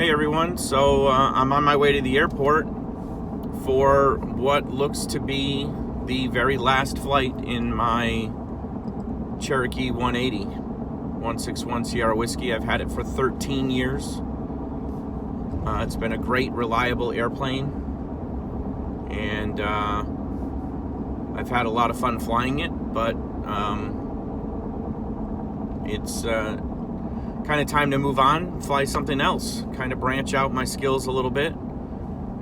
Hey everyone, so I'm on my way to the airport for what looks to be the very last flight in my Cherokee 180, 161 Sierra Whiskey. I've had it for 13 years. It's been a great, reliable airplane, and I've had a lot of fun flying it, but it's kind of time to move on, fly something else, kind of branch out my skills a little bit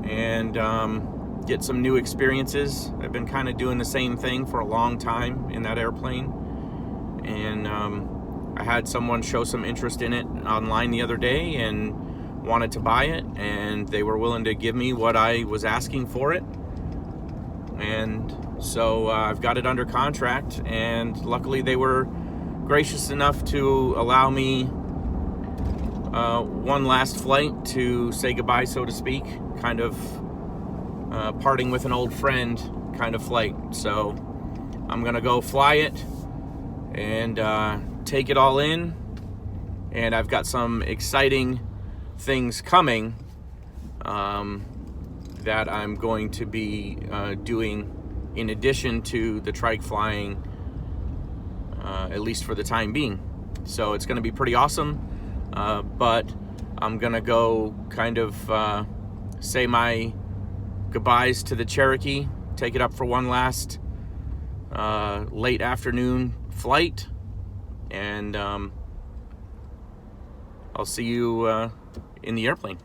and get some new experiences. I've been kind of doing the same thing for a long time in that airplane, and I had someone show some interest in it online the other day and wanted to buy it, and they were willing to give me what I was asking for it, and so I've got it under contract, and luckily they were gracious enough to allow me one last flight to say goodbye, so to speak, kind of parting with an old friend kind of flight. So I'm gonna go fly it and take it all in, and I've got some exciting things coming that I'm going to be doing in addition to the trike flying, at least for the time being. So it's going to be pretty awesome. But I'm gonna go kind of say my goodbyes to the Cherokee, take it up for one last late afternoon flight, and I'll see you in the airplane.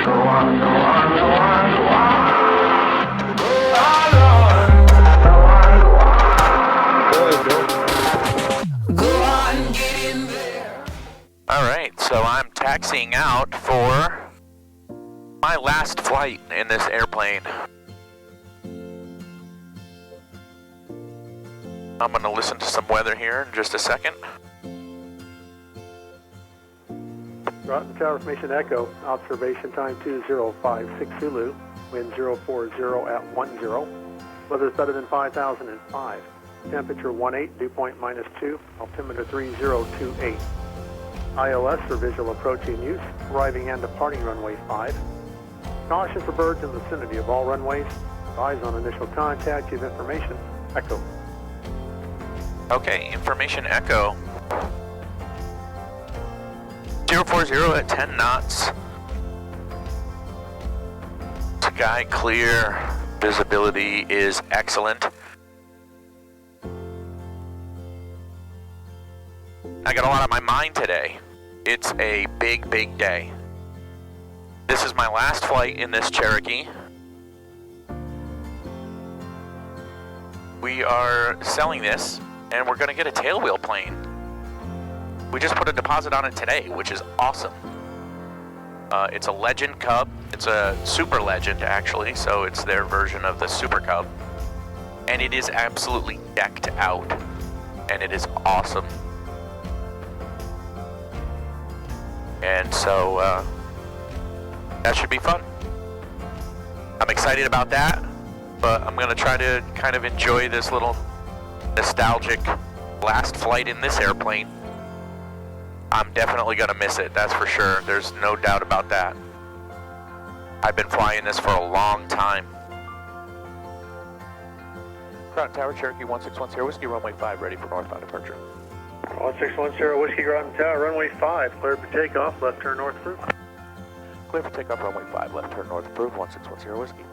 Go on, go on, go on, go on. Alright, so I'm taxiing out for my last flight in this airplane. I'm going to listen to some weather here in just a second. Groton Tower Information Echo, observation time 2056 Zulu, wind 040 at 10. Weather better than 5005. Temperature 18, dew point -2, altimeter 3028. ILS for visual approaching use, arriving and departing runway 5. Caution for birds in the vicinity of all runways. Eyes on initial contact, give information. Echo. Okay, information echo. 040 at 10 knots. Sky clear. Visibility is excellent. I got a lot on my mind today. It's a big, big day. This is my last flight in this Cherokee. We are selling this, and we're gonna get a tailwheel plane. We just put a deposit on it today, which is awesome. It's a Legend Cub. It's a Super Legend, actually, so it's their version of the Super Cub. And it is absolutely decked out, and it is awesome. And so, that should be fun. I'm excited about that, but I'm gonna try to kind of enjoy this little nostalgic last flight in this airplane. I'm definitely gonna miss it, that's for sure. There's no doubt about that. I've been flying this for a long time. Groton Tower, Cherokee 161 Sierra Whiskey, runway 5, ready for northbound departure. 161 Sierra Whiskey, Groton Tower, runway 5, cleared for takeoff, left turn north approved. Clear for takeoff, runway 5, left turn north approved, 161 Sierra Whiskey.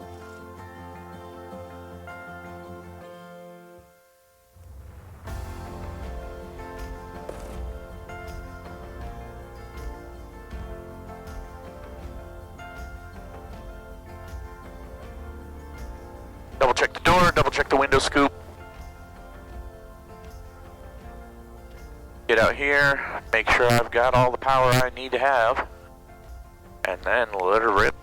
Double check the door, double check the window scoop. Get out here, make sure I've got all the power I need to have, and then let her rip.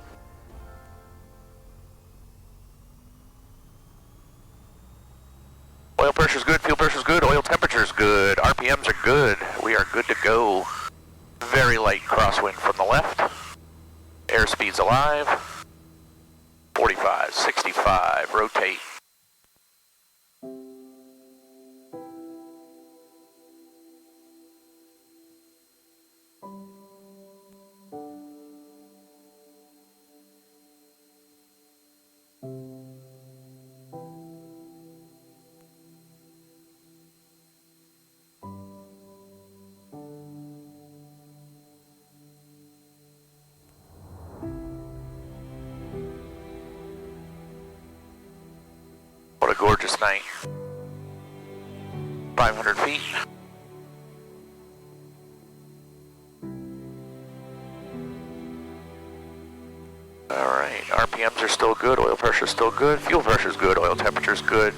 Oil pressure's good, fuel pressure's good, oil temperature's good, RPMs are good. We are good to go. Very light crosswind from the left. Airspeed's alive. 45 45, 65, rotate. What a gorgeous night. 500 feet. Alright, RPMs are still good, oil pressure is still good, fuel pressure is good, oil temperature is good.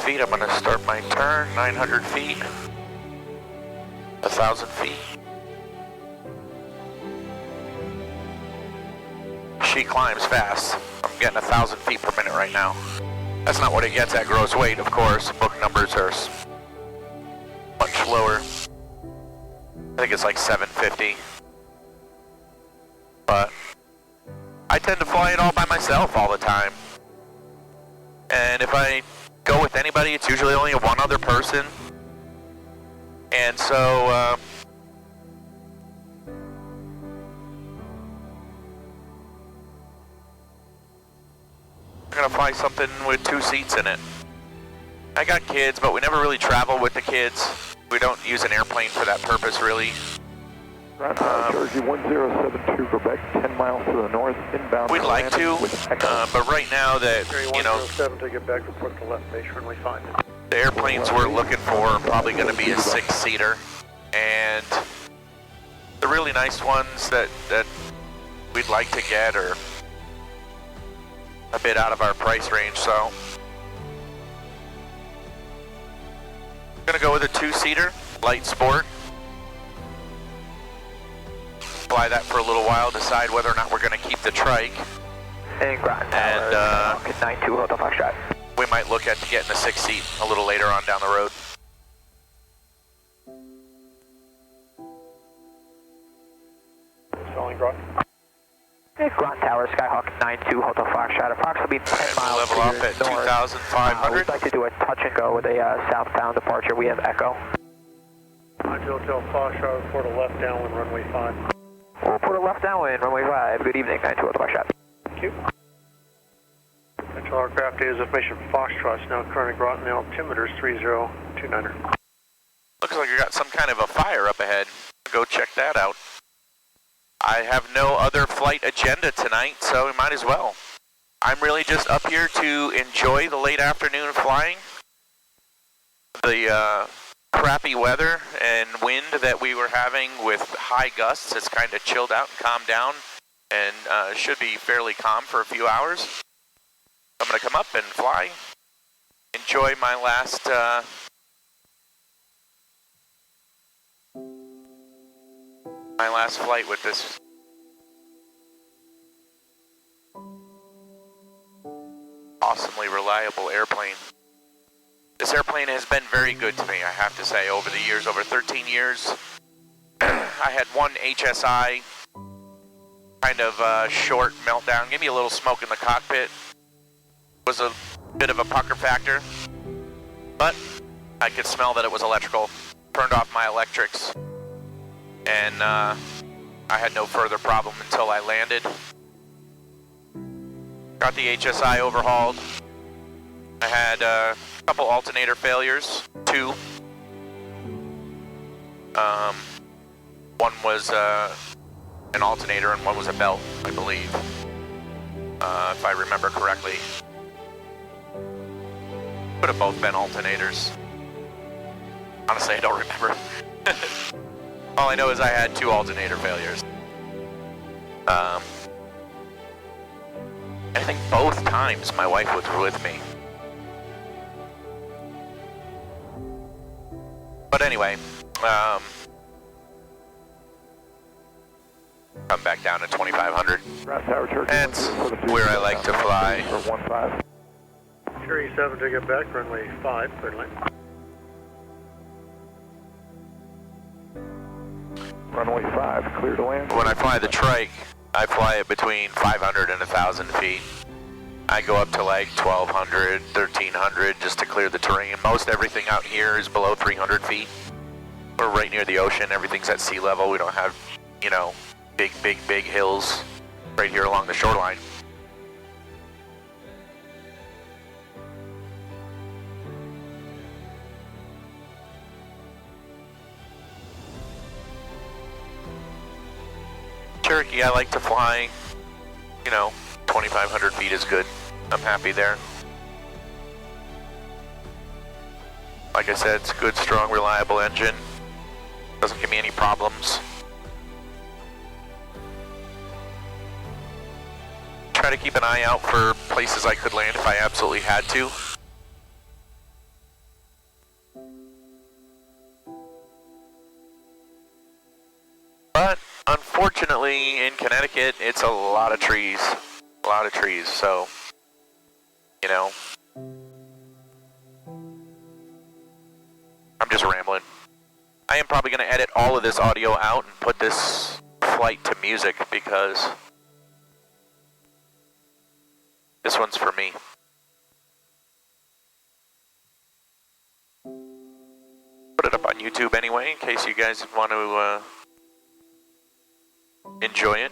Feet, I'm going to start my turn, 900 feet, 1,000 feet. She climbs fast. I'm getting 1,000 feet per minute right now. That's not what it gets at gross weight, of course. Book numbers are much lower. I think it's like 750. But I tend to fly it all by myself all the time. And if I go with anybody, it's usually only one other person. And so, I'm gonna fly something with 2 seats in it. I got kids, but we never really travel with the kids. We don't use an airplane for that purpose, really. Jersey 1072 Quebec, 10 miles to the north, inbound. We'd like to, but right now that, you know, 107 to get back, report to left base, runway 5. the airplanes we're looking for are probably going to be a 6-seater, and the really nice ones that we'd like to get are a bit out of our price range, so I'm going to go with a 2-seater, light sport. Fly that for a little while, decide whether or not we're going to keep the trike. And Groton Tower, 92 Hotel Foxtrot. We might look at getting a 6-seat a little later on down the road. Stalling Groton. Hey, Groton Tower, Skyhawk 92 Hotel Foxtrot, approximately 10 miles level to up your at north. 2,500. We'd like to do a touch and go with a southbound departure. We have Echo. Hotel Foxtrot, report to left downwind, runway 5. We'll put a left downwind, runway 5. Good evening, 92 Hotel Foxtrot. Thank you. Central aircraft is information Foxtrot, now current Groton, altimeter is 3029er. Looks like you got some kind of a fire up ahead. Go check that out. I have no other flight agenda tonight, so we might as well. I'm really just up here to enjoy the late afternoon flying. The crappy weather and wind that we were having with high gusts has kind of chilled out and calmed down, and should be fairly calm for a few hours. I'm going to come up and fly, enjoy my last flight with this awesomely reliable airplane. This airplane has been very good to me, I have to say, over the years, over 13 years. I had one HSI kind of short meltdown, gave me a little smoke in the cockpit. Was a bit of a pucker factor, but I could smell that it was electrical. Turned off my electrics, and I had no further problem until I landed. Got the HSI overhauled. I had a couple alternator failures, 2. One was an alternator and one was a belt, I believe, if I remember correctly. Could have both been alternators. Honestly, I don't remember. All I know is I had 2 alternator failures. I think both times my wife was with me. But anyway, come back down to 2,500. That's where I like to fly. Cherry 7 to get back, runway 5, clear line. runway 5, clear to land. When I fly the trike, I fly it between 500 and 1,000 feet. I go up to like 1,200, 1,300 just to clear the terrain. Most everything out here is below 300 feet. We're right near the ocean. Everything's at sea level. We don't have, you know, big hills right here along the shoreline. Cherokee, I like to fly, you know, 2,500 feet is good. I'm happy there. Like I said, it's a good, strong, reliable engine. Doesn't give me any problems. Try to keep an eye out for places I could land if I absolutely had to. But unfortunately, in Connecticut, it's a lot of trees. So, you know, I'm just rambling. I am probably going to edit all of this audio out and put this flight to music because this one's for me. Put it up on YouTube anyway, in case you guys want to enjoy it.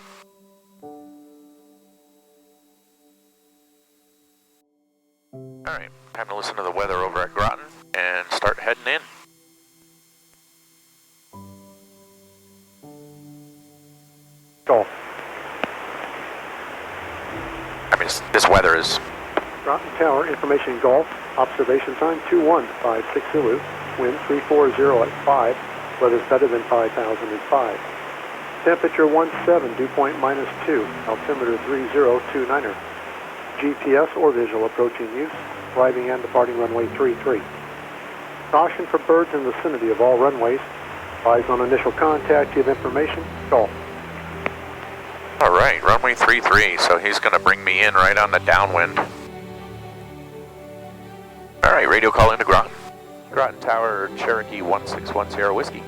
Alright, time to listen to the weather over at Groton and start heading in. Golf. I mean, this weather is... Groton Tower, information Golf, observation time 2156 Zulu, wind 340 at 5, weather's better than 5,005. Temperature 17, dew point -2, altimeter 3029er. GPS or visual approaching use, arriving and departing runway 33. Caution for birds in the vicinity of all runways. Advise on initial contact, give information, Golf. Alright, runway 33, so he's going to bring me in right on the downwind. Alright, radio call into Groton. Groton Tower, Cherokee 1610 Whiskey.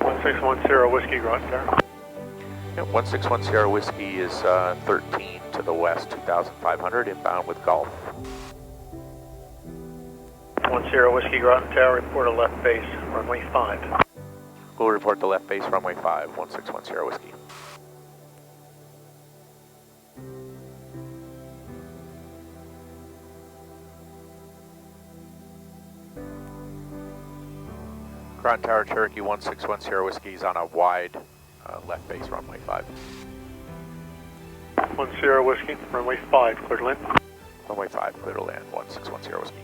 1610 Whiskey, Groton Tower. Yep, 1610 Whiskey is 13 to the west, 2,500, inbound with Golf. 10 Whiskey, Groton Tower, report a left base, runway 5. We'll report the left base, runway 5, 1610 Whiskey. Groton Tower, Cherokee 1610 Whiskey is on a wide left base, runway 5. 10 Whiskey, runway 5, clear to land. Runway 5, clear to land, 1610 Whiskey.